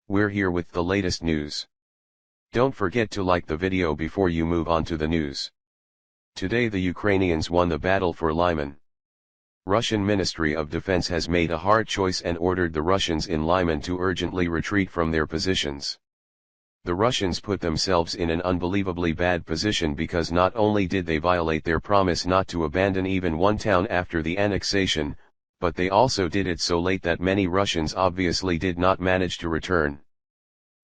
We're here with the latest news. Don't forget to like the video before you move on to the news. Today the Ukrainians won the battle for LYMAN. Russian Ministry of Defense has made a hard choice and ordered the Russians in LYMAN to urgently retreat from their positions. The Russians put themselves in an unbelievably bad position because not only did they violate their promise not to abandon even one town after the annexation, but they also did it so late that many Russians obviously did not manage to return.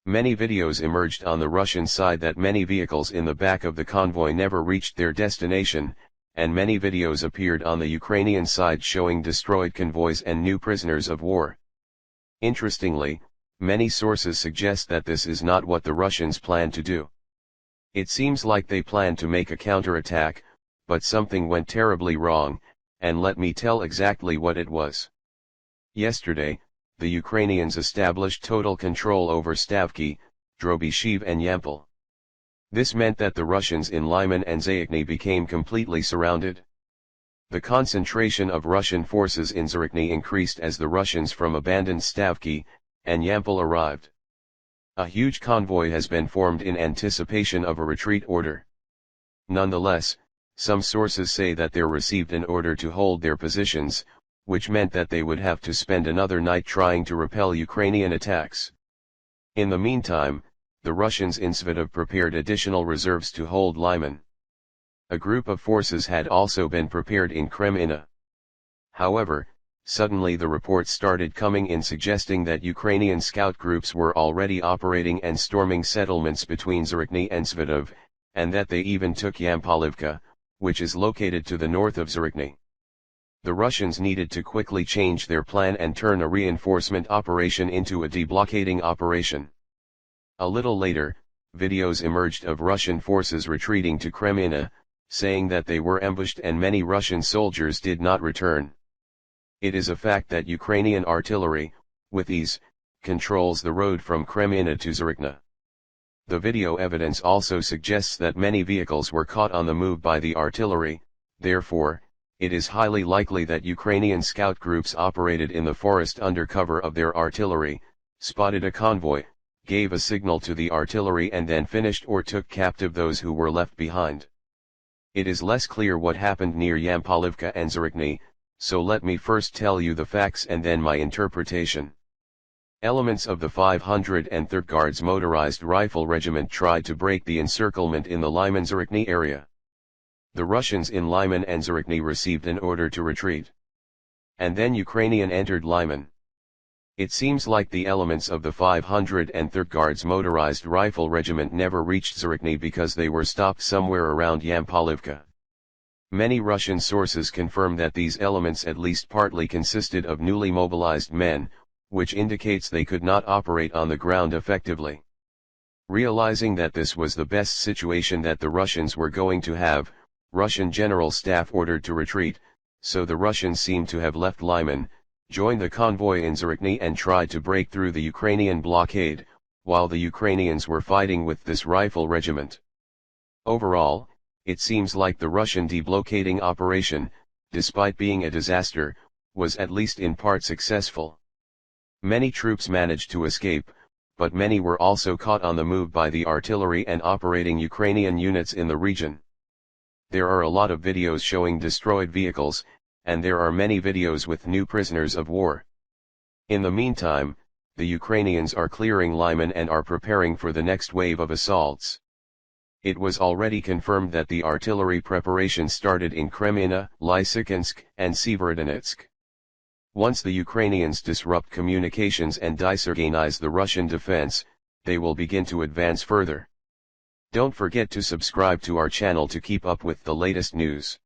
Many videos emerged on the Russian side that many vehicles in the back of the convoy never reached their destination, and many videos appeared on the Ukrainian side showing destroyed convoys and new prisoners of war. Interestingly, many sources suggest that this is not what the Russians plan to do. It seems like they plan to make a counterattack, but something went terribly wrong, and let me tell exactly what it was. Yesterday, the Ukrainians established total control over Stavki, Drobyshev and Yampol. This meant that the Russians in LYMAN and Zayekny became completely surrounded. The concentration of Russian forces in Zayekny increased as the Russians from abandoned Stavki and Yampol arrived. A huge convoy has been formed in anticipation of a retreat order. Nonetheless, some sources say that they received an order to hold their positions, which meant that they would have to spend another night trying to repel Ukrainian attacks. In the meantime, the Russians in Svidov prepared additional reserves to hold LYMAN. A group of forces had also been prepared in Kreminna. However, suddenly the reports started coming in suggesting that Ukrainian scout groups were already operating and storming settlements between Zayekny and Svidov, and that they even took Yampolivka, which is located to the north of Zayekny. The Russians needed to quickly change their plan and turn a reinforcement operation into a deblockading operation. A little later, videos emerged of Russian forces retreating to Kreminna, saying that they were ambushed and many Russian soldiers did not return. It is a fact that Ukrainian artillery, with ease, controls the road from Kreminna to Zayekny. The video evidence also suggests that many vehicles were caught on the move by the artillery, therefore, it is highly likely that Ukrainian scout groups operated in the forest under cover of their artillery, spotted a convoy, gave a signal to the artillery and then finished or took captive those who were left behind. It is less clear what happened near Yampolivka and Zayekny, so let me first tell you the facts and then my interpretation. Elements of the 503rd Guards Motorized Rifle Regiment tried to break the encirclement in the LYMAN-Zayekny area. The Russians in LYMAN and Zayekny received an order to retreat. And then Ukrainian entered LYMAN. It seems like the elements of the 503rd Guards Motorized Rifle Regiment never reached Zayekny because they were stopped somewhere around Yampolivka. Many Russian sources confirm that these elements at least partly consisted of newly mobilized men, which indicates they could not operate on the ground effectively. Realizing that this was the best situation that the Russians were going to have, Russian General Staff ordered to retreat, so the Russians seem to have left LYMAN, joined the convoy in Zayekny and tried to break through the Ukrainian blockade, while the Ukrainians were fighting with this rifle regiment. Overall, it seems like the Russian deblockading operation, despite being a disaster, was at least in part successful. Many troops managed to escape, but many were also caught on the move by the artillery and operating Ukrainian units in the region. There are a lot of videos showing destroyed vehicles, and there are many videos with new prisoners of war. In the meantime, the Ukrainians are clearing LYMAN and are preparing for the next wave of assaults. It was already confirmed that the artillery preparation started in Kreminna, Lysychansk, and Severodonetsk. Once the Ukrainians disrupt communications and disorganize the Russian defense, they will begin to advance further. Don't forget to subscribe to our channel to keep up with the latest news.